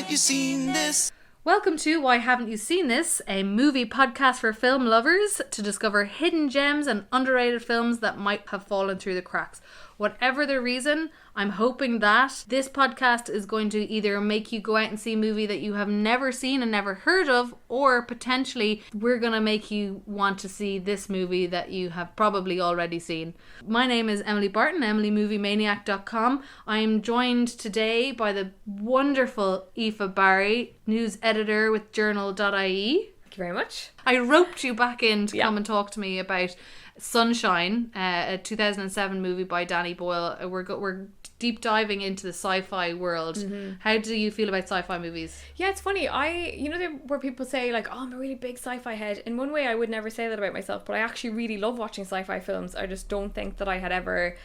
haven't you seen this? Welcome to Why Haven't You Seen This, a movie podcast for film lovers to discover hidden gems and underrated films that might have fallen through the cracks. Whatever the reason, I'm hoping that this podcast is going to either make you go out and see a movie that you have never seen and never heard of, or potentially we're going to make you want to see this movie that you have probably already seen. My name is Emily Barton, EmilyMovieManiac.com. I'm joined today by the wonderful Aoife Barry, news editor with Journal.ie. Thank you very much. I roped you back in to come and talk to me about Sunshine, a 2007 movie by Danny Boyle. We're deep diving into the sci-fi world. Mm-hmm. How do you feel about sci-fi movies? Yeah, it's funny. There where people say like, oh, I'm a really big sci-fi head. In one way, I would never say that about myself, but I actually really love watching sci-fi films. I just don't think that I had ever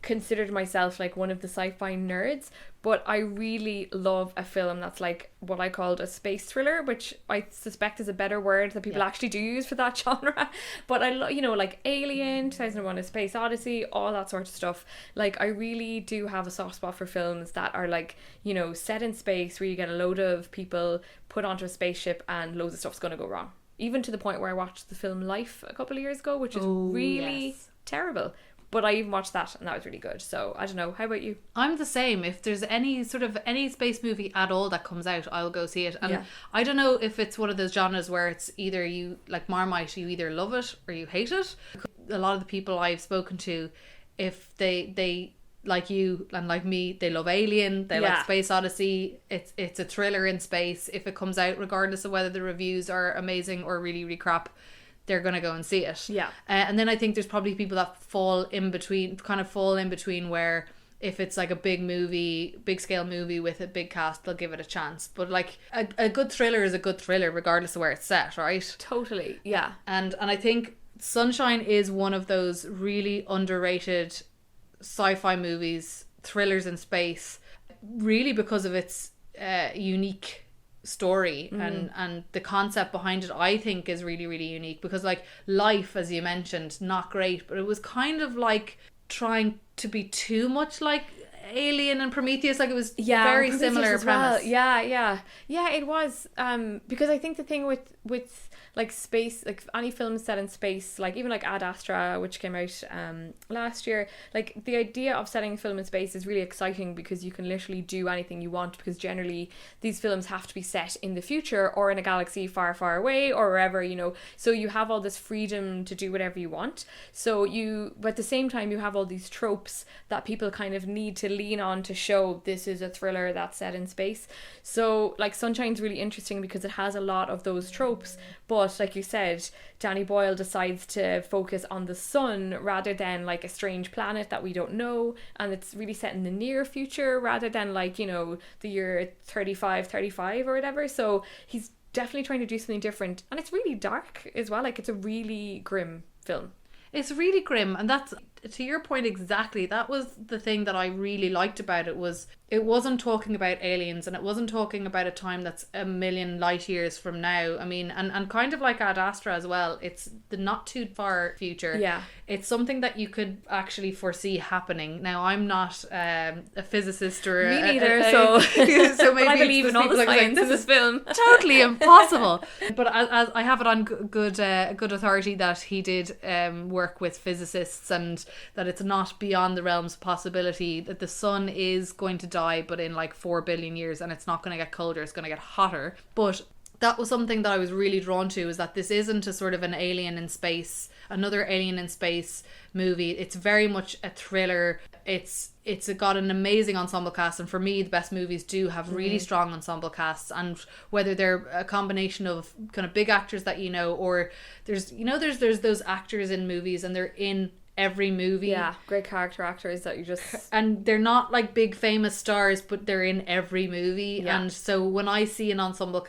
considered myself like one of the sci-fi nerds, but I really love a film that's like what I called a space thriller, which I suspect is a better word that people actually do use for that genre. But I like Alien, 2001: A Space Odyssey, all that sort of stuff. Like, I really do have a soft spot for films that are like, set in space, where you get a load of people put onto a spaceship and loads of stuff's going to go wrong. Even to the point where I watched the film Life a couple of years ago, which is really terrible. But I even watched that and that was really good. So I don't know. How about you? I'm the same. If there's any space movie at all that comes out, I'll go see it. And I don't know if it's one of those genres where it's either you, like Marmite, you either love it or you hate it. A lot of the people I've spoken to, if they like you and like me, they love Alien, they like Space Odyssey. It's a thriller in space. If it comes out, regardless of whether the reviews are amazing or really, really crap, they're going to go and see it. Yeah. And then I think there's probably people that fall in between where if it's like a big scale movie with a big cast, they'll give it a chance. But like a good thriller is a good thriller regardless of where it's set, right? Totally, yeah. And I think Sunshine is one of those really underrated sci-fi movies, thrillers in space, really because of its unique story and the concept behind it. I think is really, really unique because like Life, as you mentioned, not great, but it was kind of like trying to be too much like Alien and Prometheus. Like, it was very Prometheus similar premise. Yeah, it was because I think the thing with like space, like any film set in space, like even like Ad Astra, which came out last year, like the idea of setting a film in space is really exciting because you can literally do anything you want, because generally these films have to be set in the future or in a galaxy far, far away or wherever, so you have all this freedom to do whatever you want. But at the same time you have all these tropes that people kind of need to lean on to show this is a thriller that's set in space. So like Sunshine's really interesting because it has a lot of those tropes, but like you said, Danny Boyle decides to focus on the sun rather than like a strange planet that we don't know, and it's really set in the near future rather than like, the year 35 or whatever. So he's definitely trying to do something different, and it's really dark as well. Like, it's a really grim film. It's really grim, and that's, to your point exactly, that was the thing that I really liked about it. Was it wasn't talking about aliens, and it wasn't talking about a time that's a million light years from now. I mean, and kind of like Ad Astra as well, it's the not too far future. Yeah. It's something that you could actually foresee happening. Now, I'm not a physicist or me neither, so maybe I believe in all the science in this film. Totally impossible. But as I have it on good authority that he did work with physicists, and that it's not beyond the realms of possibility that the sun is going to die, but in like 4 billion years, and it's not going to get colder, it's going to get hotter. But that was something that I was really drawn to, is that this isn't a sort of an alien in space, another alien in space movie. It's very much a thriller. It's got an amazing ensemble cast, and for me the best movies do have really strong ensemble casts, and whether they're a combination of kind of big actors that or there's those actors in movies and they're in every movie. Yeah, great character actors that you just... And they're not like big famous stars, but they're in every movie. Yeah. And so when I see an ensemble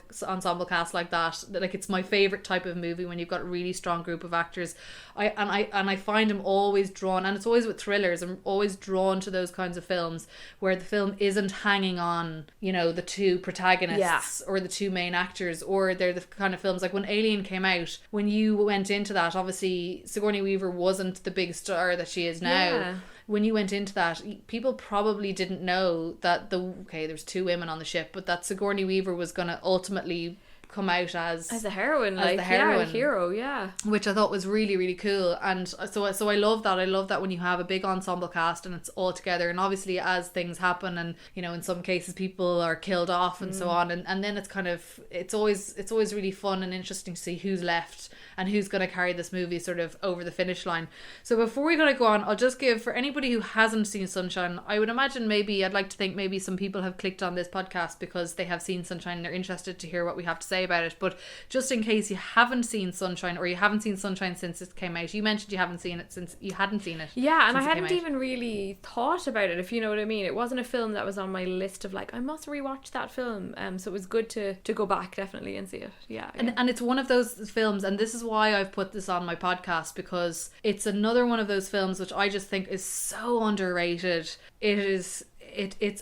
cast like that, like, it's my favourite type of movie when you've got a really strong group of actors. I find I'm always drawn, and it's always with thrillers, I'm always drawn to those kinds of films where the film isn't hanging on, the two protagonists or the two main actors, or they're the kind of films like when Alien came out, when you went into that, obviously Sigourney Weaver wasn't the big star that she is now. when you went into that, people probably didn't know that there's 2 women on the ship, but that Sigourney Weaver was going to ultimately come out as a heroine, as like the heroine, a hero, yeah. Which I thought was really, really cool. And so I love that. I love that when you have a big ensemble cast and it's all together. And obviously as things happen, and you know, in some cases people are killed off and so on, and then it's kind of it's always really fun and interesting to see who's left and who's going to carry this movie sort of over the finish line. So before we go on, I'll just give, for anybody who hasn't seen Sunshine, I would imagine I'd like to think maybe some people have clicked on this podcast because they have seen Sunshine and they're interested to hear what we have to say about it. But just in case you haven't seen Sunshine, or you haven't seen Sunshine since it came out, you mentioned you haven't seen it since you hadn't seen it. Yeah, and I hadn't even really thought about it, if you know what I mean. It wasn't a film that was on my list of like, I must rewatch that film. So it was good to go back definitely and see it. Yeah. And it's one of those films, and this is why I've put this on my podcast, because it's another one of those films which I just think is so underrated. It's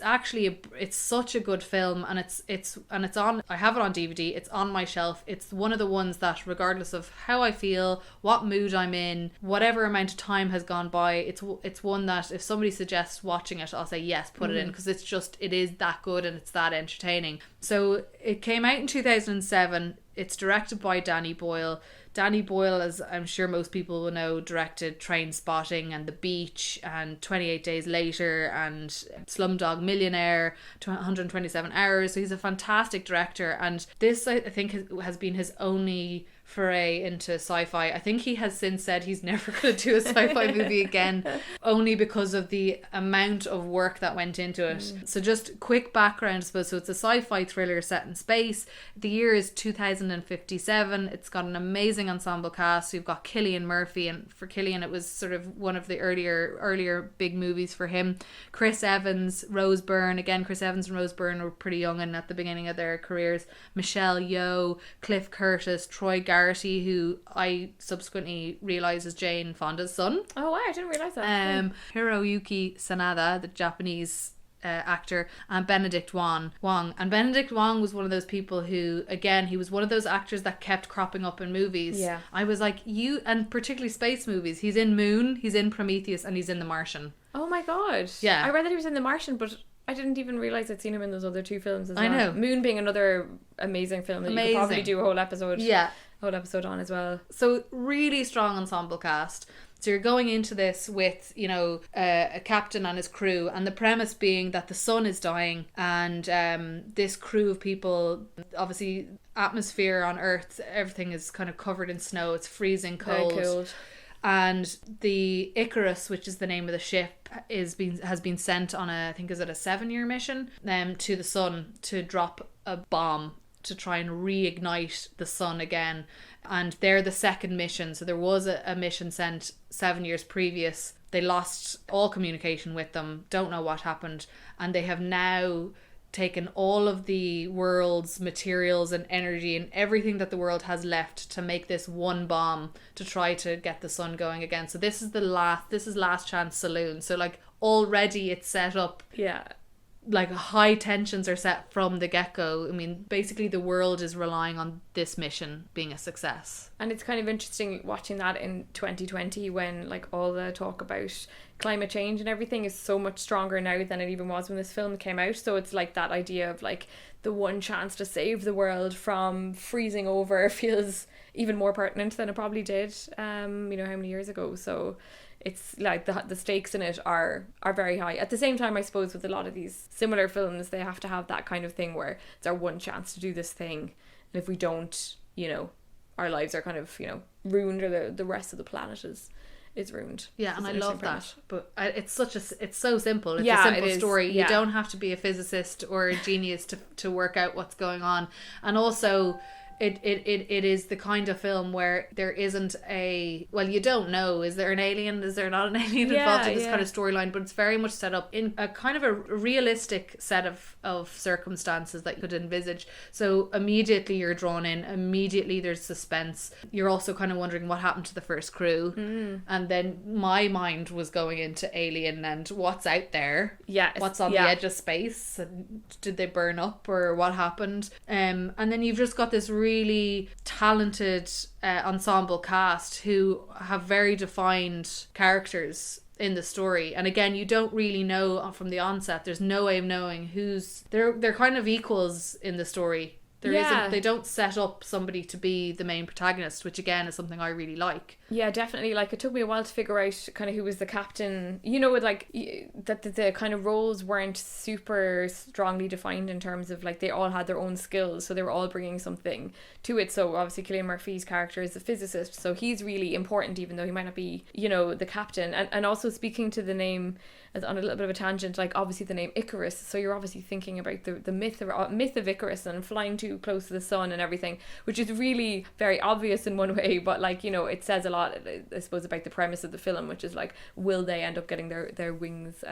actually it's such a good film, and it's on, I have it on DVD, it's on my shelf. It's one of the ones that, regardless of how I feel, what mood I'm in, whatever amount of time has gone by, it's one that if somebody suggests watching it, I'll say yes, put it in, because it is that good and it's that entertaining. So it came out in 2007. It's directed by Danny Boyle. Danny Boyle, as I'm sure most people will know, directed Trainspotting and The Beach and 28 Days Later and Slumdog Millionaire, 127 Hours. So he's a fantastic director, and this, I think, has been his only foray into sci-fi. I think he has since said he's never going to do a sci-fi movie again, only because of the amount of work that went into it. So just quick background, I suppose. So it's a sci-fi thriller set in space. The year is 2057. It's got an amazing ensemble cast. So you've got Cillian Murphy, and for Cillian it was sort of one of the earlier big movies for him. Chris Evans, Rose Byrne. Again, Chris Evans and Rose Byrne were pretty young and at the beginning of their careers. Michelle Yeoh, Cliff Curtis, Troy Garrity, who I subsequently realised is Jane Fonda's son. Oh wow, I didn't realise that. Hiroyuki Sanada, the Japanese actor, and Benedict Wong. And Benedict Wong was one of those people who, again, he was one of those actors that kept cropping up in movies. Yeah. I was like, and particularly space movies. He's in Moon, he's in Prometheus, and he's in The Martian. Oh my god. Yeah. I read that he was in The Martian, but I didn't even realise I'd seen him in those other 2 films as well. I know. Moon being another amazing film that you could probably do a whole episode on as well. So really strong ensemble cast. So you're going into this with, you know, a captain and his crew, and the premise being that the sun is dying, and this crew of people, obviously atmosphere on Earth, everything is kind of covered in snow. It's freezing cold. Very cold. And the Icarus, which is the name of the ship, has been sent on a 7-year mission to the sun to drop a bomb to try and reignite the sun again. And they're the second mission. So there was a mission sent 7 years previous. They lost all communication with them, don't know what happened, and they have now taken all of the world's materials and energy and everything that the world has left to make this one bomb to try to get the sun going again. So this is Last Chance Saloon. So like already it's set up. Yeah. Like high tensions are set from the get-go. I mean, basically the world is relying on this mission being a success. And it's kind of interesting watching that in 2020 when like all the talk about climate change and everything is so much stronger now than it even was when this film came out. So it's like that idea of like the one chance to save the world from freezing over feels even more pertinent than it probably did how many years ago. So it's like the stakes in it are very high. At the same time, I suppose with a lot of these similar films, they have to have that kind of thing where it's our one chance to do this thing, and if we don't, our lives are kind of ruined, or the rest of the planet is ruined. Yeah, and I love that. But it's so simple. It's a simple story. You don't have to be a physicist or a genius to work out what's going on, and also It is the kind of film where there isn't you don't know, is there an alien, is there not an alien involved in this kind of storyline, but it's very much set up in a kind of a realistic set of circumstances that you could envisage. So immediately you're drawn in, immediately there's suspense. You're also kind of wondering what happened to the first crew. And then my mind was going into Alien and what's out there. What's on the edge of space, and did they burn up or what happened? And then you've just got this really talented ensemble cast who have very defined characters in the story. And again, you don't really know from the onset. There's no way of knowing who's... They're kind of equals in the story. They don't set up somebody to be the main protagonist, which again is something I really like. Yeah, definitely. Like, it took me a while to figure out kind of who was the captain. You know, with like that the kind of roles weren't super strongly defined in terms of like they all had their own skills, so they were all bringing something to it. So obviously Cillian Murphy's character is a physicist, so he's really important, even though he might not be, you know, the captain. And also, speaking to the name, as on a little bit of a tangent, like obviously the name Icarus, so you're obviously thinking about the myth of Icarus and flying too close to the sun and everything, which is really very obvious in one way, but like, you know, it says a lot, I suppose, about the premise of the film, which is like, will they end up getting their wings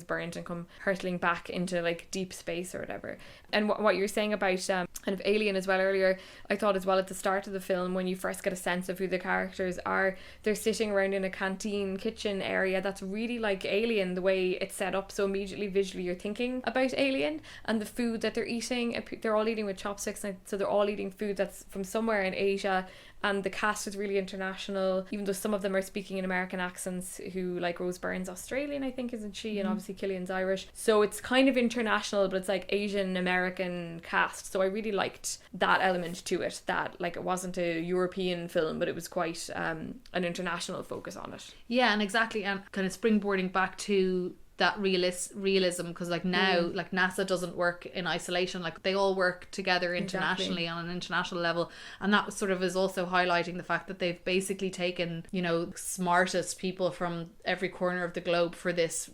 burnt and come hurtling back into like deep space or whatever. And what you're saying about kind of Alien as well earlier, I thought as well at the start of the film, when you first get a sense of who the characters are, they're sitting around in a canteen kitchen area that's really like Alien, the way it's set up. So immediately visually you're thinking about Alien, and the food that they're eating, they're all eating with chopsticks, so they're all eating food that's from somewhere in Asia. And the cast is really international, even though some of them are speaking in American accents, who, like, Rose Byrne's Australian, I think, isn't she? And obviously Cillian's Irish. So it's kind of international, but it's like Asian American cast. So I really liked that element to it, that like it wasn't a European film, but it was quite an international focus on it. Yeah, and exactly, and kind of springboarding back to that realism, because like now like NASA doesn't work in isolation, like they all work together internationally on an international level, and that sort of is also highlighting the fact that they've basically taken, you know, smartest people from every corner of the globe for this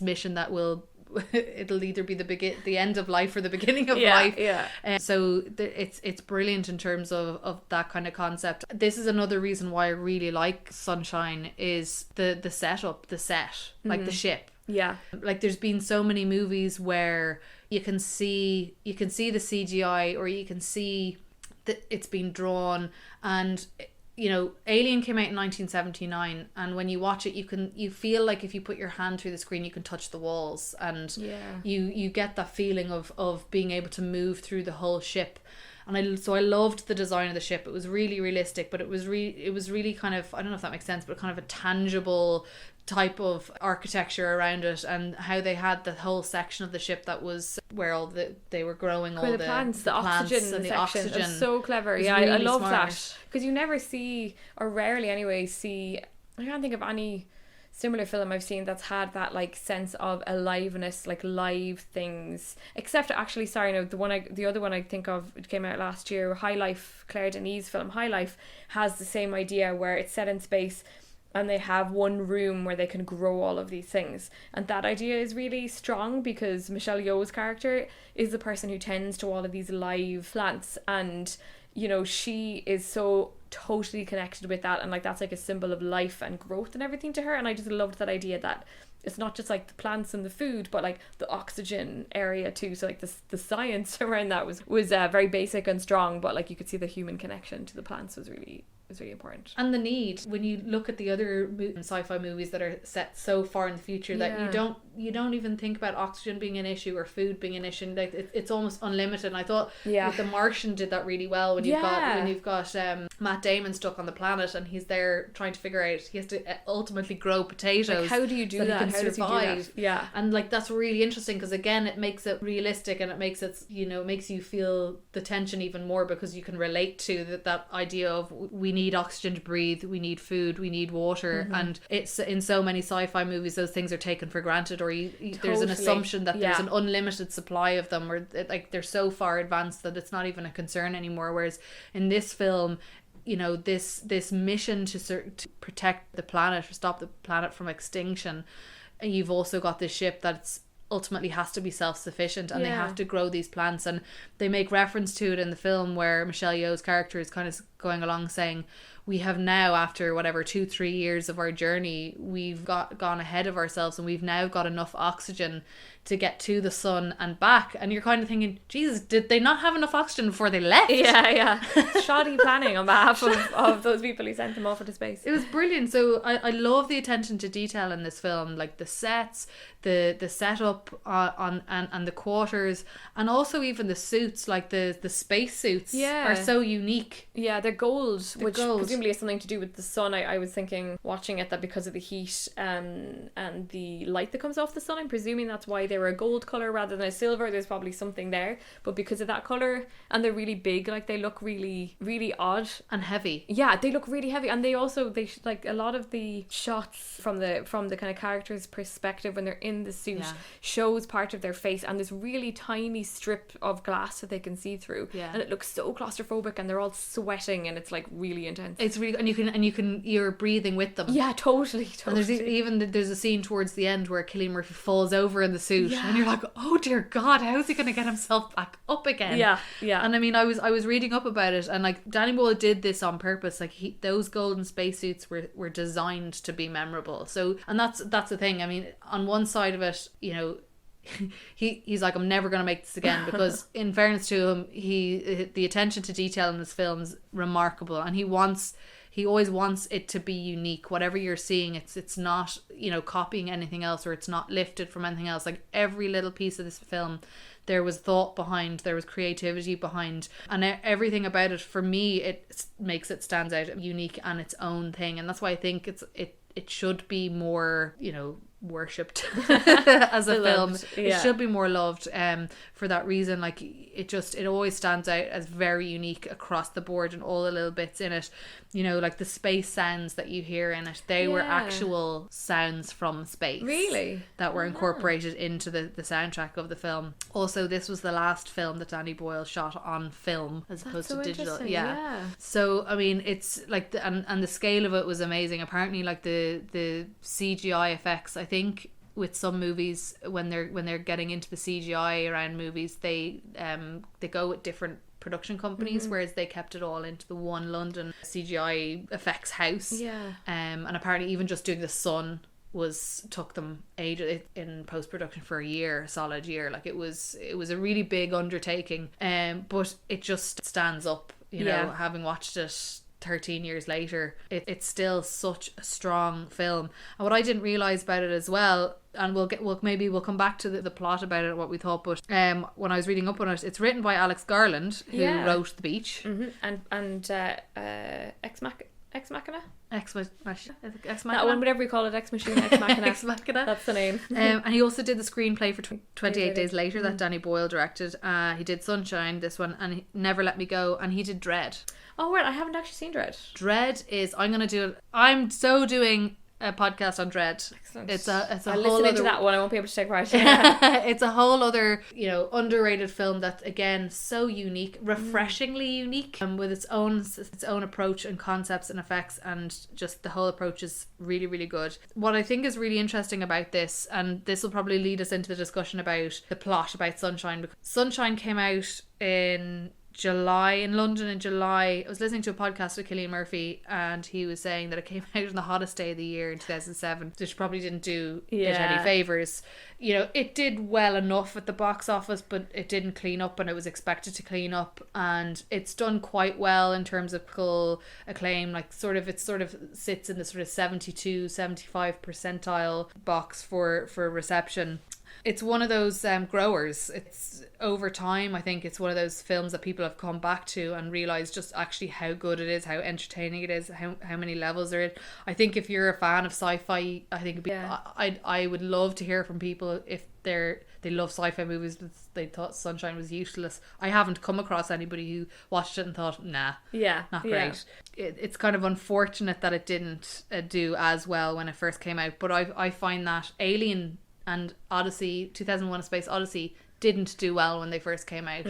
mission that will it'll either be the end of life or the beginning of life. So it's brilliant in terms of that kind of concept. This is another reason why I really like Sunshine, is the setup, the set, like the ship. Yeah, like there's been so many movies where you can see the CGI, or you can see that it's been drawn, and you know, Alien came out in 1979, and when you watch it, you feel like if you put your hand through the screen, you can touch the walls, and you get that feeling of being able to move through the whole ship. And I loved the design of the ship. It was really realistic, but it was really kind of, I don't know if that makes sense, but kind of a tangible type of architecture around it, and how they had the whole section of the ship that was where they were growing all the plants, the oxygen and the oxygen. It was so clever. Yeah, really I love that, because you never see, or rarely anyway, see, I can't think of any similar film I've seen that's had that like sense of aliveness, like live things, except actually, sorry, no, the other one I think of, it came out last year, High Life, Claire Denis' film High Life, has the same idea where it's set in space and they have one room where they can grow all of these things. And that idea is really strong, because Michelle Yeoh's character is the person who tends to all of these live plants, and you know, she is so totally connected with that, and like that's like a symbol of life and growth and everything to her. And I just loved that idea that it's not just like the plants and the food, but like the oxygen area too. So like the science around that was very basic and strong, but like you could see the human connection to the plants was really important. And the need, when you look at the other sci-fi movies that are set so far in the future, that you don't even think about oxygen being an issue or food being an issue. Like it's almost unlimited. And I thought with The Martian did that really well, when you've got Matt Damon stuck on the planet, and he's there trying to figure out, he has to ultimately grow potatoes. Like, how do you do that? How does he do that? Yeah. And like that's really interesting, because again it makes it realistic, and it makes it, you know, makes you feel the tension even more, because you can relate to that idea of we need oxygen to breathe, we need food, we need water, and it's in so many sci-fi movies those things are taken for granted, or there's an assumption that there's an unlimited supply of them, or like they're so far advanced that it's not even a concern anymore. Whereas in this film, you know, this mission to protect the planet, or stop the planet from extinction, and you've also got this ship that's ultimately has to be self-sufficient, and they have to grow these plants. And they make reference to it in the film, where Michelle Yeoh's character is kind of going along saying, we have now, after whatever 2-3 years of our journey, we've gone ahead of ourselves, and we've now got enough oxygen to get to the sun and back. And you're kind of thinking, Jesus, did they not have enough oxygen before they left? Yeah. Shoddy planning on behalf of those people who sent them off into space. It was brilliant. So I love the attention to detail in this film, like the sets, the setup and the quarters, and also even the suits, like the space suits are so unique. Yeah, the gold, which presumably has something to do with the sun. I was thinking, watching it, that because of the heat and the light that comes off the sun, I'm presuming that's why they were a gold colour rather than a silver. There's probably something there, but because of that colour, and they're really big, like they look really, really odd and heavy. Yeah, they look really heavy, and they like a lot of the shots from the kind of character's perspective when they're in the suit shows part of their face and this really tiny strip of glass that they can see through, and it looks so claustrophobic, and they're all sweating, and it's like really intense. It's really, and you're breathing with them. Yeah, totally. And there's a scene towards the end where Cillian Murphy falls over in the suit, and you're like, oh dear God, how is he going to get himself back up again? Yeah. And I mean, I was reading up about it, and like Danny Boyle did this on purpose. Like those golden spacesuits were designed to be memorable. So, and that's the thing. I mean, on one side of it, you know, he's like, I'm never going to make this again, because in fairness to him, the attention to detail in his film's remarkable, and he always wants it to be unique. Whatever you're seeing, it's not, you know, copying anything else, or it's not lifted from anything else. Like every little piece of this film, there was thought behind, there was creativity behind, and everything about it, for me, it makes it stands out, unique and its own thing. And that's why I think it should be more, you know, worshipped as a film. It should be more loved for that reason. Like it always stands out as very unique across the board, and all the little bits in it, you know, like the space sounds that you hear in it, they were actual sounds from space, really, that were incorporated into the soundtrack of the film. Also, this was the last film that Danny Boyle shot on film as opposed to digital. So I mean, it's like and the scale of it was amazing. Apparently, like the CGI effects, I think with some movies, when they're getting into the CGI around movies, they go with different production companies, whereas they kept it all into the one London CGI effects house. And apparently even just doing the sun took them ages in post-production, for a solid year. Like it was a really big undertaking, but it just stands up, you know, having watched it 13 years later, it's still such a strong film. And what I didn't realise about it as well, and we'll come back to the plot about it, what we thought, but when I was reading up on it, it's written by Alex Garland, who wrote The Beach, and Ex Machina. Ex Machina. That one, whatever you call it, Ex Machina, Ex Machina. Ex Machina. That's the name. And he also did the screenplay for 28 Days Later that Danny Boyle directed. He did Sunshine, this one, and Never Let Me Go, and he did Dread. Oh, right, I haven't actually seen Dread. Dread is, I'm so doing a podcast on Dread. Excellent. It's a I'll whole listen other... into that one. I won't be able to take part. It's a whole other, you know, underrated film that's, again, so unique, refreshingly unique, with its own approach and concepts and effects, and just the whole approach is really, really good. What I think is really interesting about this, and this will probably lead us into the discussion about the plot about Sunshine, because Sunshine came out in London in July. I was listening to a podcast with Cillian Murphy, and he was saying that it came out on the hottest day of the year in 2007, which probably didn't do it any favours. You know, it did well enough at the box office, but it didn't clean up, and it was expected to clean up, and it's done quite well in terms of critical acclaim. Like it sort of sits in the sort of 72-75 percentile box for reception. It's one of those growers. It's over time, I think it's one of those films that people have come back to and realised just actually how good it is, how entertaining it is, how many levels there is. I think if you're a fan of sci-fi, I think it'd be, I would love to hear from people if they love sci-fi movies but they thought Sunshine was useless. I haven't come across anybody who watched it and thought, not great. It's kind of unfortunate that it didn't do as well when it first came out, but I find that Alien and Odyssey, 2001: A Space Odyssey, didn't do well when they first came out.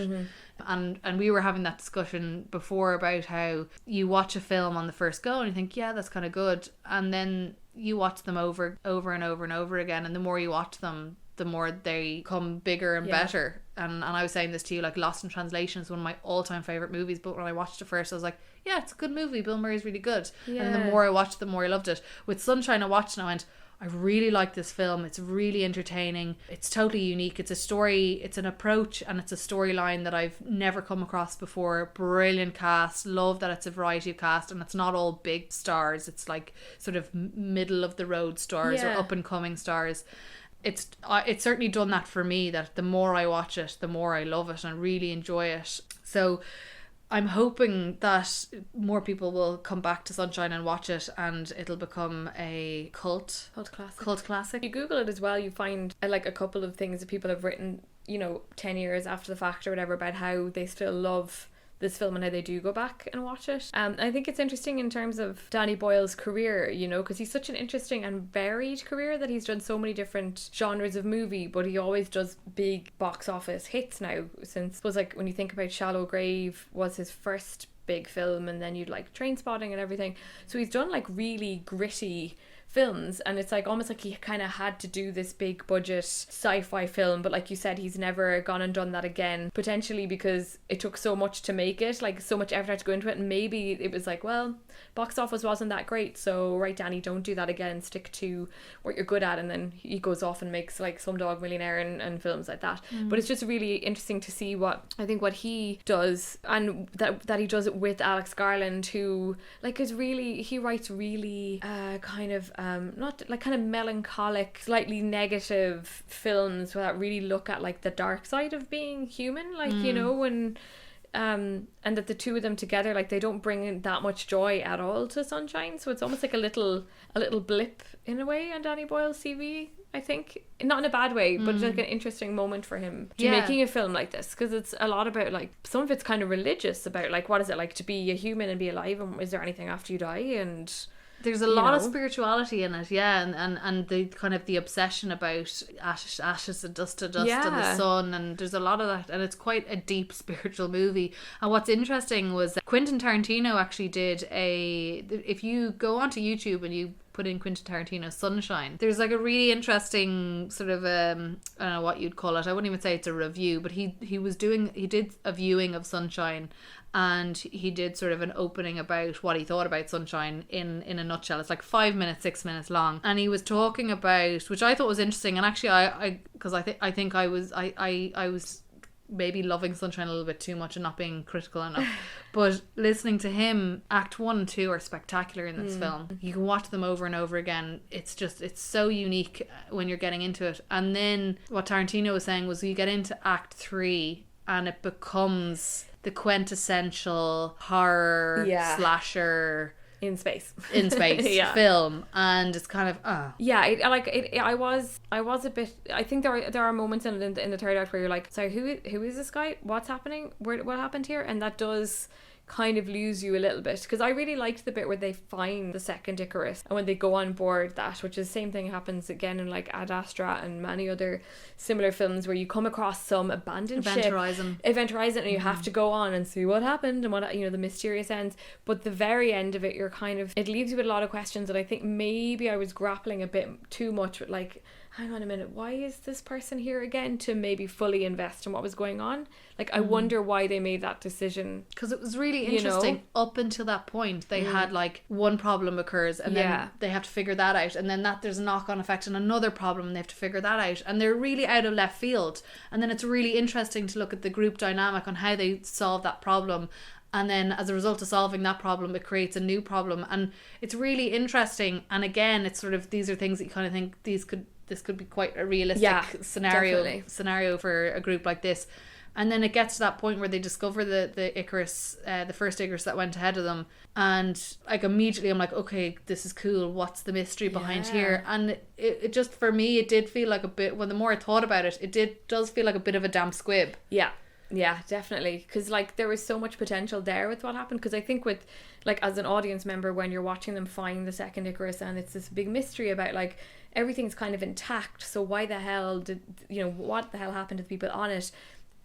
And we were having that discussion before about how you watch a film on the first go and you think, yeah, that's kind of good, and then you watch them over and over and over again, and the more you watch them, the more they come bigger and better. And I was saying this to you, like Lost in Translation is one of my all-time favourite movies, but when I watched it first I was like, yeah, it's a good movie, Bill Murray's really good. And the more I watched it, the more I loved it. With Sunshine, I watched and I went, I really like this film. It's really entertaining. It's totally unique. It's a story, it's an approach, and it's a storyline that I've never come across before. Brilliant cast. Love that it's a variety of cast, and it's not all big stars. It's like sort of middle of the road stars or up and coming stars. It's certainly done that for me, that the more I watch it, the more I love it and really enjoy it. So I'm hoping that more people will come back to Sunshine and watch it, and it'll become a cult classic. If you Google it as well, you find like a couple of things that people have written, 10 years after the fact or whatever, about how they still love this film and how they do go back and watch it. I think it's interesting in terms of Danny Boyle's career, because he's such an interesting and varied career, that he's done so many different genres of movie, but he always does big box office hits now. Since, was like, when you think about Shallow Grave was his first big film, and then you'd like Trainspotting and everything. So he's done like really gritty films, and it's like almost like he kind of had to do this big budget sci-fi film, but like you said, he's never gone and done that again, potentially because it took so much to make it, like so much effort had to go into it, and maybe it was like, well, box office wasn't that great, so right, Danny, don't do that again, stick to what you're good at. And then he goes off and makes like Slumdog Millionaire and films like that. But it's just really interesting to see what he does, and that he does it with Alex Garland, who like is really, he writes really kind of not like kind of melancholic, slightly negative films that really look at like the dark side of being human, like and that the two of them together, like they don't bring in that much joy at all to Sunshine. So it's almost like a little blip in a way on Danny Boyle's CV, I think, not in a bad way, but it's like an interesting moment for him making a film like this, because it's a lot about like, some of it's kind of religious, about like what is it like to be a human and be alive, and is there anything after you die, and there's a lot of spirituality in it, and the kind of the obsession about ashes and dust to dust and the sun, and there's a lot of that, and it's quite a deep spiritual movie. And what's interesting was that Quentin Tarantino actually did if you go onto YouTube and you put in Quentin Tarantino Sunshine, there's like a really interesting sort of I don't know what you'd call it, I wouldn't even say it's a review, but he did a viewing of Sunshine, and he did sort of an opening about what he thought about Sunshine in a nutshell. It's like 6 minutes long, and he was talking about, which I thought was interesting, and actually I think I was maybe loving Sunshine a little bit too much and not being critical enough. But listening to him, Act 1 and 2 are spectacular in this film. You can watch them over and over again. It's so unique when you're getting into it. And then what Tarantino was saying was, you get into Act 3 and it becomes the quintessential horror slasher in space film, and it's kind of I was a bit, I think there are moments in the third act where you're like, sorry, who is this guy, what's happening, what happened here? And that does kind of lose you a little bit, because I really liked the bit where they find the second Icarus, and when they go on board that, which is the same thing happens again in like Ad Astra and many other similar films, where you come across some abandoned Event Horizon, and you have to go on and see what happened and what, the mysterious ends. But the very end of it, you're kind of, it leaves you with a lot of questions, and I think maybe I was grappling a bit too much with like, hang on a minute, why is this person here again, to maybe fully invest in what was going on. Like, I wonder why they made that decision. Because it was really interesting. Up until that point, they had like one problem occurs, and then they have to figure that out, and then there's a knock-on effect and another problem, and they have to figure that out, and they're really out of left field. And then it's really interesting to look at the group dynamic on how they solve that problem. And then as a result of solving that problem, it creates a new problem. And it's really interesting. And again, it's sort of, these are things that you kind of think this could be quite a realistic scenario for a group like this. And then it gets to that point where they discover the Icarus, the first Icarus that went ahead of them, and like immediately I'm like, okay, this is cool, what's the mystery behind here? And it just, for me, it did feel like a bit, well, the more I thought about it, does feel like a bit of a damp squib. Yeah, definitely, because like there was so much potential there with what happened, because I think with, like, as an audience member, when you're watching them find the second Icarus, and it's this big mystery about like everything's kind of intact, so why the hell did, what the hell happened to the people on it?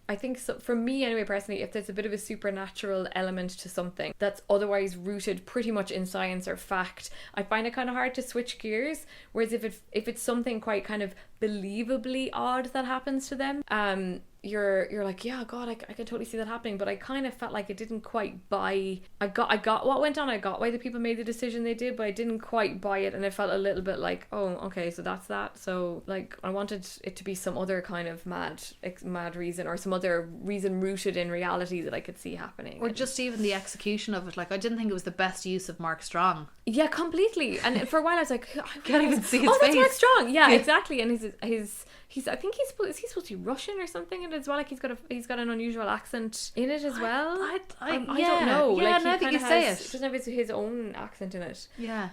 I think, so for me anyway, personally, if there's a bit of a supernatural element to something that's otherwise rooted pretty much in science or fact, I find it kind of hard to switch gears. Whereas if it's something quite kind of believably odd that happens to them, you're like, yeah, God, I can totally see that happening. But I kind of felt like it didn't quite buy. I got what went on. I got why the people made the decision they did, but I didn't quite buy it, and I felt a little bit like, oh, okay, so that's that. So like, I wanted it to be some other kind of mad reason, or some other reason rooted in reality that I could see happening, or just even the execution of it. Like, I didn't think it was the best use of Mark Strong. Yeah, completely. And for a while I was like, I can't even see his face. That's Mark Strong. Yeah, exactly. And he's I think is he supposed to be Russian or something in it as well? Like he's got an unusual accent in it as well. I don't know. Yeah, like, now that you say it, doesn't have his own accent in it. Yeah.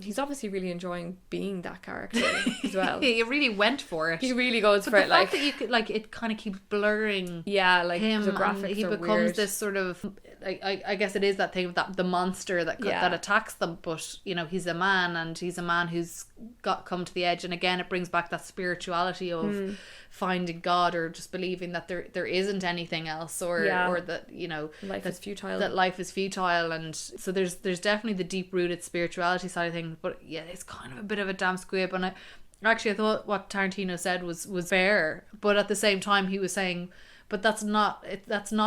He's obviously really enjoying being that character as well. He really went for it. He really goes but for the it. fact Like that you could, like, it kind of keeps blurring. Yeah, like him, the graphics and he are becomes weird. this sort of, I guess it is that thing of that the monster that that attacks them, but you know, he's a man, and he's a man who's come to the edge, and again it brings back that spirituality of finding God, or just believing that there isn't anything else, or that, you know, life is futile, and so there's definitely the deep rooted spirituality side of things, but yeah, it's kind of a bit of a damn squib. And I thought what Tarantino said was fair, but at the same time he was saying, but that's not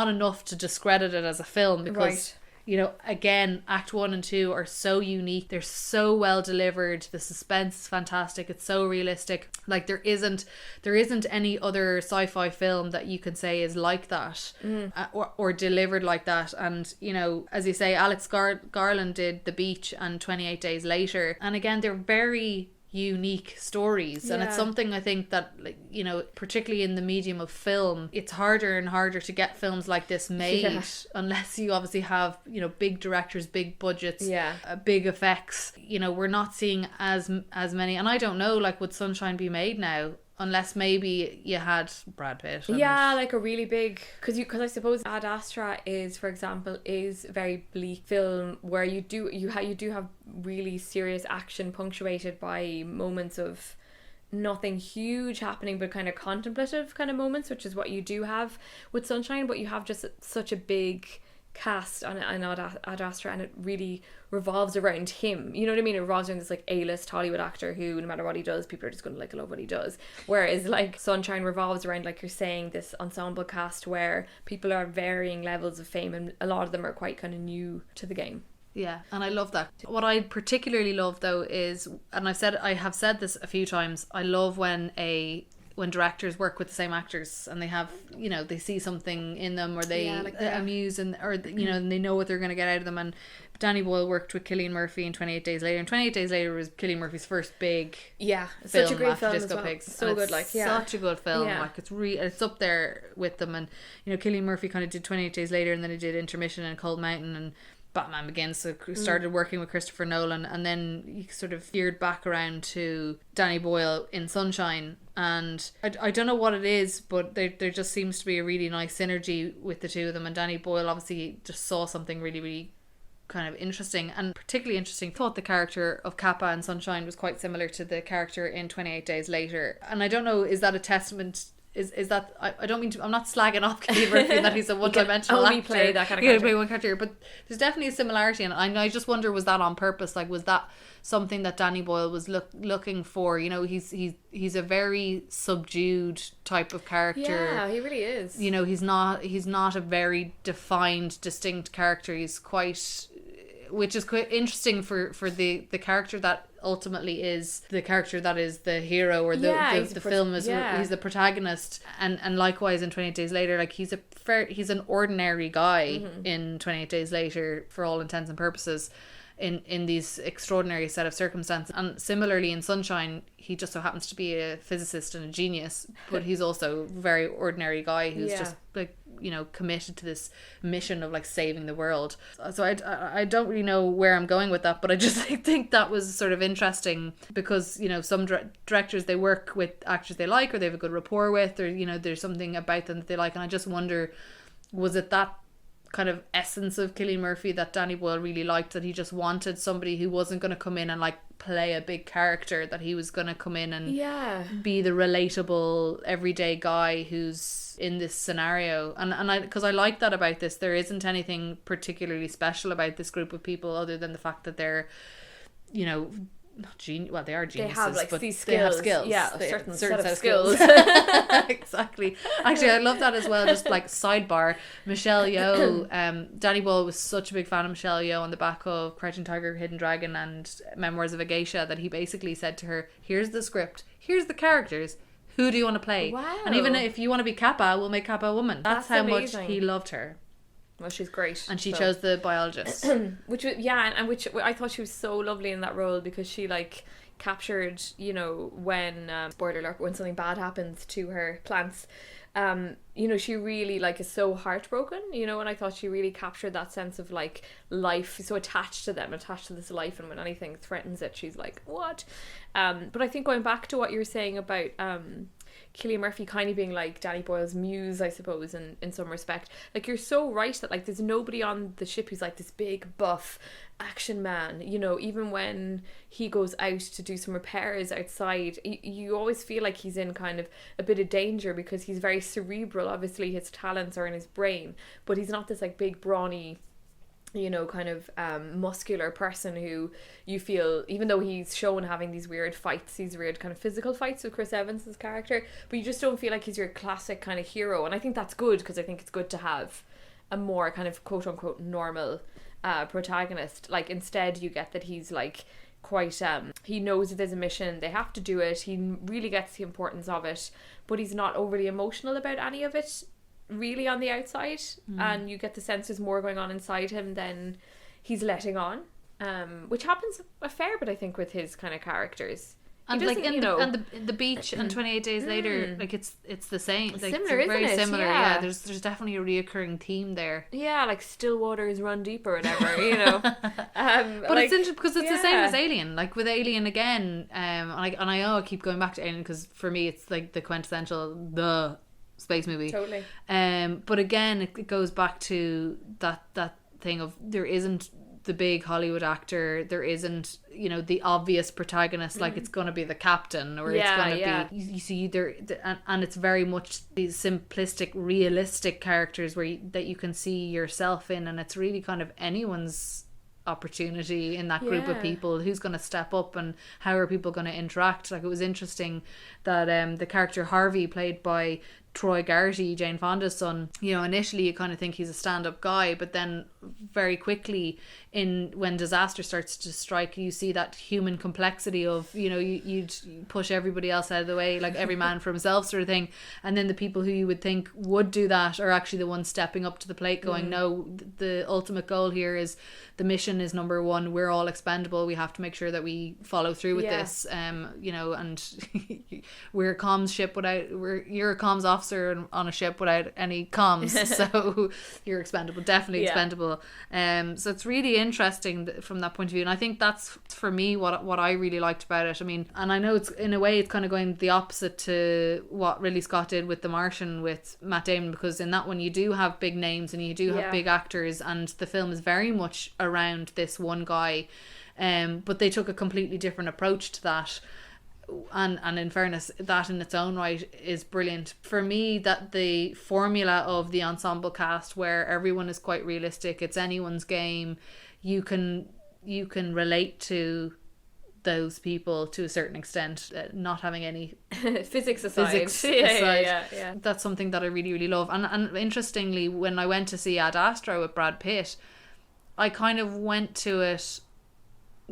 enough to discredit it as a film, because you know, again, Act 1 and 2 are so unique. They're so well delivered. The suspense is fantastic. It's so realistic. Like there isn't any other sci-fi film that you can say is like that, or delivered like that. And you know, as you say, Alex Garland did The Beach and 28 Days Later, and again, they're very unique stories, and it's something I think that, like, you know, particularly in the medium of film, it's harder and harder to get films like this made unless you obviously have, you know, big directors, big budgets, big effects. You know, we're not seeing as many, and I don't know, like, would Sunshine be made now? Unless maybe you had Brad Pitt. Yeah, like a really big... Because I suppose Ad Astra is, for example, is a very bleak film where you do have really serious action punctuated by moments of nothing huge happening, but kind of contemplative kind of moments, which is what you do have with Sunshine. But you have just such a big cast on Ad Astra, and it really revolves around him, you know what I mean? It revolves around this like A-list Hollywood actor who, no matter what he does, people are just going to like love what he does. Whereas like Sunshine revolves around, like you're saying, this ensemble cast where people are varying levels of fame, and a lot of them are quite kind of new to the game. Yeah, and I love that. What I particularly love though is, and I have said this a few times, I love when directors work with the same actors and they have, you know, they see something in them, or they amuse, and or you know, and they know what they're going to get out of them. And Danny Boyle worked with Cillian Murphy in 28 Days Later, and 28 Days Later was Cillian Murphy's first big film, such a great after film Disco as well. Pigs. So good, like such a good film. Like it's up there with them. And you know, Cillian Murphy kind of did 28 Days Later, and then he did Intermission and Cold Mountain and Batman Begins, so started working with Christopher Nolan, and then he sort of veered back around to Danny Boyle in Sunshine. And I don't know what it is, but there just seems to be a really nice synergy with the two of them. And Danny Boyle obviously just saw something really, really kind of interesting, and particularly interesting. Thought the character of Kappa in Sunshine was quite similar to the character in 28 Days Later. And I don't know, is that a testament? Is that, I don't mean to, I'm not slagging off Cillian Murphy that he's a one-dimensional actor. Play that kind of character. Play one character, but there's definitely a similarity, and I just wonder, was that on purpose? Like, was that something that Danny Boyle was looking for? You know, he's a very subdued type of character. Yeah, he really is. You know, he's not a very defined, distinct character. He's quite, which is quite interesting for the character that ultimately is the character that is the hero, or the film is, he's the protagonist. And likewise in 28 Days Later, like he's an ordinary guy in 28 Days Later for all intents and purposes, in these extraordinary set of circumstances. And similarly in Sunshine, he just so happens to be a physicist and a genius, but he's also a very ordinary guy who's just like, you know, committed to this mission of like saving the world. So I don't really know where I'm going with that, but I just think that was sort of interesting, because, you know, some directors, they work with actors they like, or they have a good rapport with, or, you know, there's something about them that they like. And I just wonder, was it that kind of essence of Cillian Murphy that Danny Boyle really liked, that he just wanted somebody who wasn't going to come in and like play a big character, that he was going to come in and be the relatable everyday guy who's in this scenario. And I, because I like that about this, there isn't anything particularly special about this group of people other than the fact that they're, you know, not well, they are geniuses, they have like but these skills. They have skills. Yeah, they certain set of skills. Exactly. Actually, I love that as well. Just like sidebar, Michelle Yeoh, Danny Boyle was such a big fan of Michelle Yeoh on the back of Crouching Tiger, Hidden Dragon and Memoirs of a Geisha, that he basically said to her, here's the script, here's the characters, who do you want to play? Wow. And even if you want to be Kappa, we'll make Kappa a woman. That's how amazing. much he loved her. Well, she's great. And she chose the biologist. Which was, which I thought she was so lovely in that role, because she like captured, you know, when spoiler alert, when something bad happens to her plants, you know, she really like is so heartbroken, you know, and I thought she really captured that sense of like life, so attached to them, attached to this life, and when anything threatens it, she's like, what? But I think going back to what you were saying about Cillian Murphy kind of being like Danny Boyle's muse, I suppose, in some respect. Like, you're so right that like there's nobody on the ship who's like this big buff action man, you know. Even when he goes out to do some repairs outside, you always feel like he's in kind of a bit of danger because he's very cerebral. Obviously his talents are in his brain, but he's not this like big brawny, you know, kind of muscular person who you feel, even though he's shown having these weird fights, these weird kind of physical fights with Chris Evans's character, but you just don't feel like he's your classic kind of hero. And I think that's good, because I think it's good to have a more kind of quote unquote normal protagonist. Like, instead you get that he's like quite he knows that there's a mission, they have to do it, he really gets the importance of it, but he's not overly emotional about any of it really on the outside, and you get the sense there's more going on inside him than he's letting on, which happens a fair bit, I think, with his kind of characters. And like in the beach and 28 Days Later, like it's the same. Like, similar, it's very isn't it? similar. Yeah. Yeah, there's definitely a reoccurring theme there. Yeah, like still waters run deep or whatever, you know. But like, it's interesting because it's the same as Alien. Like with Alien again, and I know I keep going back to Alien because for me it's like the quintessential space movie. Totally. But again, it goes back to that thing of there isn't the big Hollywood actor, there isn't, you know, the obvious protagonist, like it's going to be the captain, or it's going to be, you see there, and it's very much these simplistic, realistic characters that you can see yourself in, and it's really kind of anyone's opportunity in that group of people. Who's going to step up and how are people going to interact? Like, it was interesting that the character Harvey, played by Troy Garrity, Jane Fonda's son, you know, initially you kind of think he's a stand-up guy, but then very quickly when disaster starts to strike, you see that human complexity of, you know, you'd push everybody else out of the way, like every man for himself sort of thing, and then the people who you would think would do that are actually the ones stepping up to the plate going, no, the ultimate goal here is, the mission is number one, we're all expendable, we have to make sure that we follow through with this, you know, and you're a comms officer on a ship without any comms, so you're expendable, definitely expendable. So it's really interesting from that point of view, and I think that's for me what I really liked about it. I mean, and I know it's in a way it's kind of going the opposite to what Ridley Scott did with The Martian with Matt Damon, because in that one you do have big names and you do have big actors, and the film is very much around this one guy, but they took a completely different approach to that. And in fairness, that in its own right is brilliant. For me, that the formula of the ensemble cast where everyone is quite realistic, it's anyone's game, you can relate to those people to a certain extent, not having any physics aside. Yeah. That's something that I really, really love. And interestingly, when I went to see Ad Astra with Brad Pitt, I kind of went to it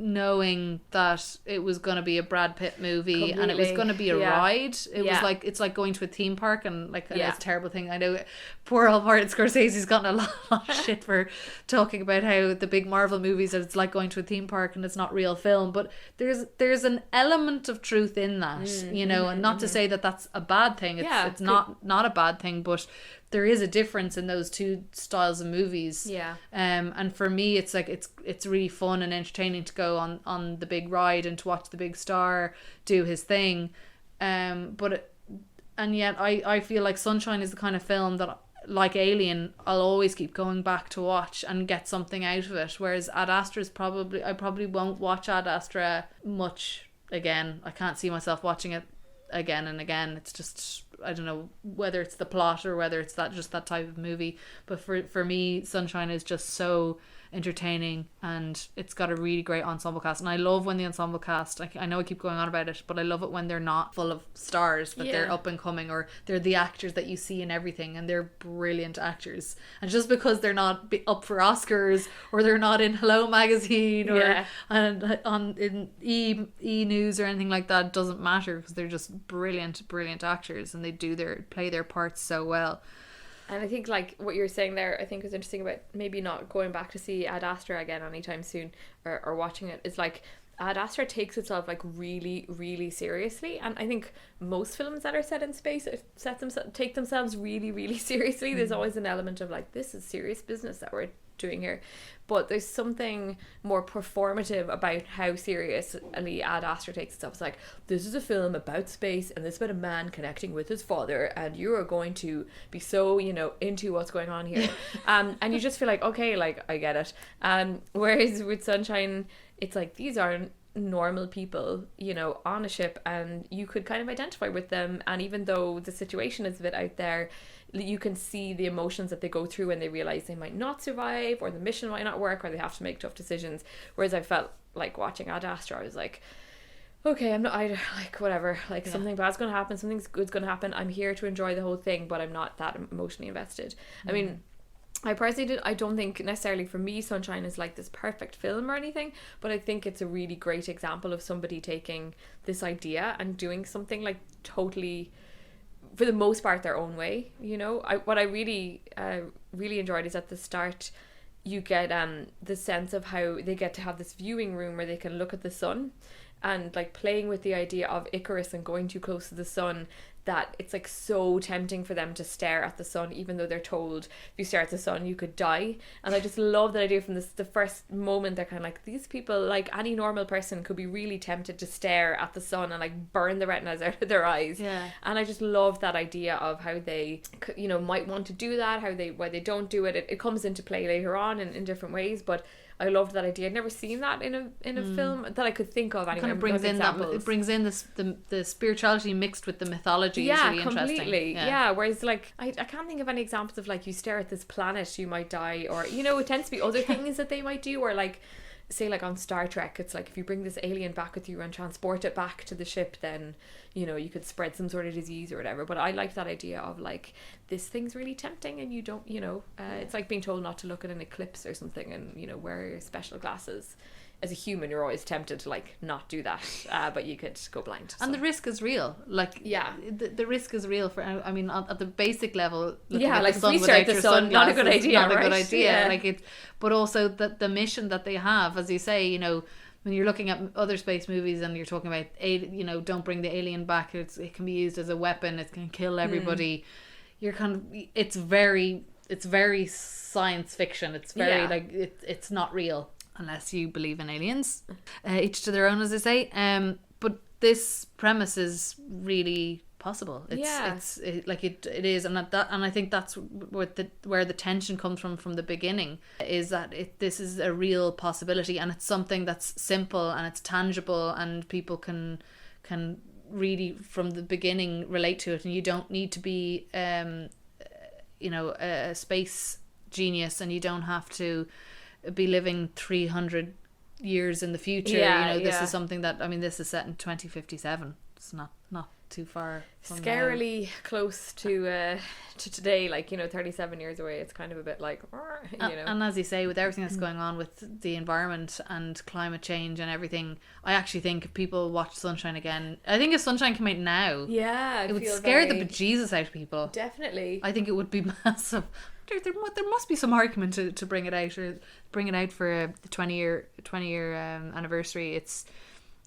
knowing that it was going to be a Brad Pitt movie. Completely. And it was going to be a ride. It was like, it's like going to a theme park, and like it's a terrible thing. I know poor old Martin Scorsese's gotten a lot of shit for talking about how the big Marvel movies, it's like going to a theme park and it's not real film, but there's an element of truth in that, you know, and not to say that that's a bad thing. It's not a bad thing, but there is a difference in those two styles of movies. And for me, it's like it's really fun and entertaining to go on the big ride and to watch the big star do his thing. And yet I feel like Sunshine is the kind of film that, like Alien, I'll always keep going back to watch and get something out of it. Whereas Ad Astra is I probably won't watch Ad Astra much again. I can't see myself watching it again and again. It's just, I don't know whether it's the plot or whether it's that type of movie, but for me, Sunshine is just so entertaining, and it's got a really great ensemble cast. And I love when the ensemble cast, I know I keep going on about it, but I love it when they're not full of stars, but they're up and coming, or they're the actors that you see in everything, and they're brilliant actors. And just because they're not up for Oscars, or they're not in Hello Magazine, or in E News or anything like that, doesn't matter, because they're just brilliant actors, and they play their parts so well. And I think, like, what you were saying there, I think was interesting about maybe not going back to see Ad Astra again anytime soon, or watching it, is like, Ad Astra takes itself like really, really seriously, and I think most films that are set in space take themselves really, really seriously. There's always an element of like, this is serious business that we're doing here, but there's something more performative about how seriously Ad Astra takes itself. It's like, this is a film about space, and this is about a man connecting with his father, and you are going to be so, you know, into what's going on here. And you just feel like, okay, like, I get it. Whereas with Sunshine, it's like, these are normal people, you know, on a ship, and you could kind of identify with them, and even though the situation is a bit out there, you can see the emotions that they go through when they realize they might not survive, or the mission might not work, or they have to make tough decisions. Whereas I felt like watching Ad Astra, I was like, okay, whatever, like, something bad's gonna happen, something good's gonna happen, I'm here to enjoy the whole thing, but I'm not that emotionally invested. I mean, I personally I don't think necessarily for me Sunshine is like this perfect film or anything, but I think it's a really great example of somebody taking this idea and doing something like totally, for the most part, their own way. You know, what I really enjoyed is at the start you get the sense of how they get to have this viewing room where they can look at the sun, and like playing with the idea of Icarus and going too close to the sun, that it's like so tempting for them to stare at the sun, even though they're told if you stare at the sun you could die. And I just love that idea from the first moment. They're kind of like, these people, like any normal person, could be really tempted to stare at the sun and like burn the retinas out of their eyes. Yeah. And I just love that idea of how they, you know, might want to do that, why they don't do it. It comes into play later on in different ways, but I loved that idea. I'd never seen that in a film that I could think of anyway. Kind of brings in examples. It brings in the spirituality mixed with the mythology. Yeah, is really completely. Interesting. Yeah, whereas like I can't think of any examples of like, you stare at this planet, you might die, or, you know, it tends to be other things that they might do, or like, say like on Star Trek, it's like, if you bring this alien back with you and transport it back to the ship, then, you know, you could spread some sort of disease or whatever. But I like that idea of like, this thing's really tempting, and you don't, you know, it's like being told not to look at an eclipse or something, and, you know, wear your special glasses. As a human, you're always tempted to like not do that, but you could go blind. And the risk is real. Like, yeah, the risk is real. For, I mean, at the basic level, yeah, like the sun without the sun, not a good idea. Not right? a good idea. Yeah. Like it, but also the mission that they have, as you say, you know, when you're looking at other space movies and you're talking about, you know, don't bring the alien back. It can be used as a weapon. It can kill everybody. You're kind of, it's very science fiction. It's very like it's not real. Unless you believe in aliens, each to their own, as I say. But this premise is really possible. It is, and I think that's where the tension comes from the beginning. Is that this is a real possibility, and it's something that's simple and it's tangible, and people can really from the beginning relate to it, and you don't need to be, you know, a space genius, and you don't have to be living 300 years in the future. You know, this is something that, I mean, this is set in 2057. It's not too far from scarily now. Close to today, like, you know, 37 years away. It's kind of a bit like, you know. And as you say, with everything that's going on with the environment and climate change and everything, I actually think if people watch Sunshine again, I think if Sunshine came out now, it would scare the bejesus out of people. Definitely. I think it would be massive. There must be some argument to bring it out, or bring it out for the 20 year anniversary.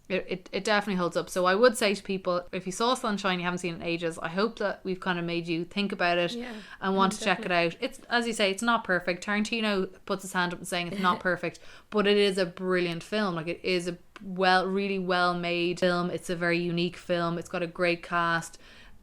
It definitely holds up. So I would say to people, if you saw Sunshine, you haven't seen it in ages, I hope that we've kind of made you think about it and want to check it out. It's, as you say, it's not perfect. Tarantino puts his hand up and saying it's not perfect, but it is a brilliant film. Like, it is a really well made film. It's a very unique film. It's got a great cast.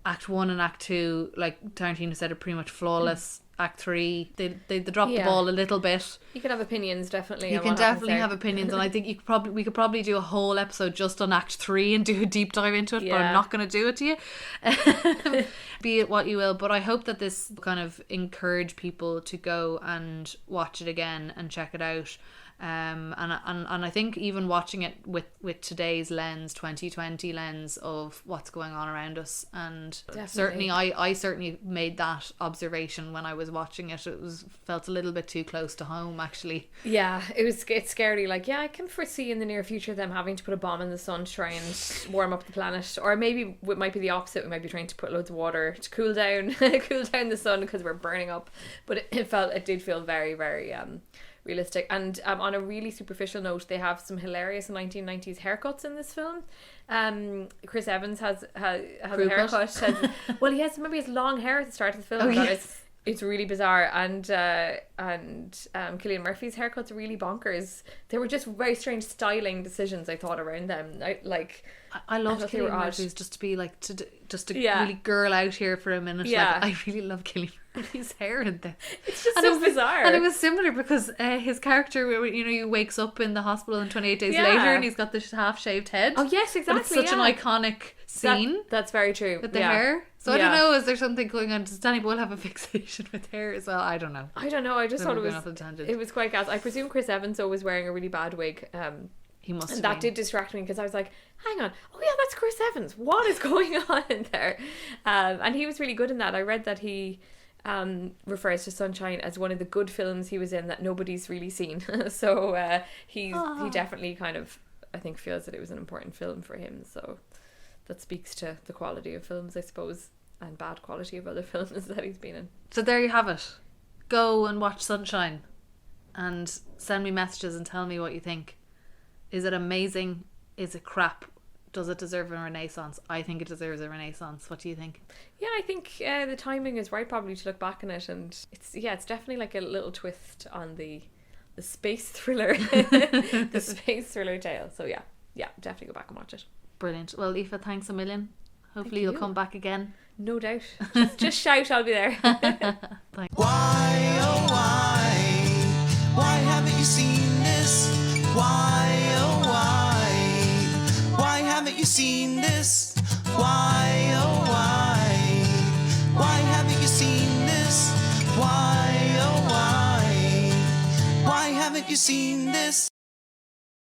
Act 1 and Act 2, like Tarantino said, are pretty much flawless. Act 3, they dropped the ball a little bit. You can have opinions, definitely. You can definitely have opinions, and I think we could probably do a whole episode just on Act 3 and do a deep dive into it. But I'm not going to do it to you. Be it what you will, but I hope that this kind of encourage people to go and watch it again and check it out. And I think even watching it with today's lens, 2020 lens of what's going on around us, and certainly I certainly made that observation when I was watching it. It felt a little bit too close to home, actually. Yeah, it's scary. Like, I can foresee in the near future them having to put a bomb in the sun to try and warm up the planet, or maybe it might be the opposite. We might be trying to put loads of water to cool down the sun because we're burning up. But it did feel very, very realistic. And on a really superficial note, they have some hilarious 1990s haircuts in this film. Chris Evans has a haircut. Well, he has maybe his long hair at the start of the film. Oh, yes. It's really bizarre, and Cillian Murphy's haircut's really bonkers. They were just very strange styling decisions, I thought, around them. I love Cillian Murphy's just to be like just to really girl out here for a minute. Yeah. Like, I really love Cillian Murphy's hair in this. It's just so bizarre. And it was similar because his character, he wakes up in the hospital and 28 days later and he's got this half shaved head. Oh yes, exactly. But it's such an iconic scene. That's very true. With the hair. So I don't know, is there something going on? Does Danny Boyle have a fixation with hair as well? I don't know. I just thought it was quite gas. I presume Chris Evans though was wearing a really bad wig. He must have and that been. did distract me because I was like, hang on, oh yeah, that's Chris Evans, what is going on in there? And he was really good in that. I read that he refers to Sunshine as one of the good films he was in that nobody's really seen. So he definitely kind of, I think, feels that it was an important film for him. So that speaks to the quality of films, I suppose, and bad quality of other films that he's been in. So there you have it. Go and watch Sunshine and send me messages and tell me what you think. Is it amazing? Is it crap? Does it deserve a renaissance? I think it deserves a renaissance. What do you think? Yeah, I think the timing is right probably to look back on it, and it's definitely like a little twist on the space thriller the space thriller tale. So yeah, definitely go back and watch it. Brilliant. Well, Aoife, thanks a million. Hopefully you'll come back again. No doubt. Just shout, I'll be there. Thanks. Why, oh why haven't you seen this? Why, oh why haven't you seen this? Why, oh why haven't you seen this? Why, oh why haven't you seen this?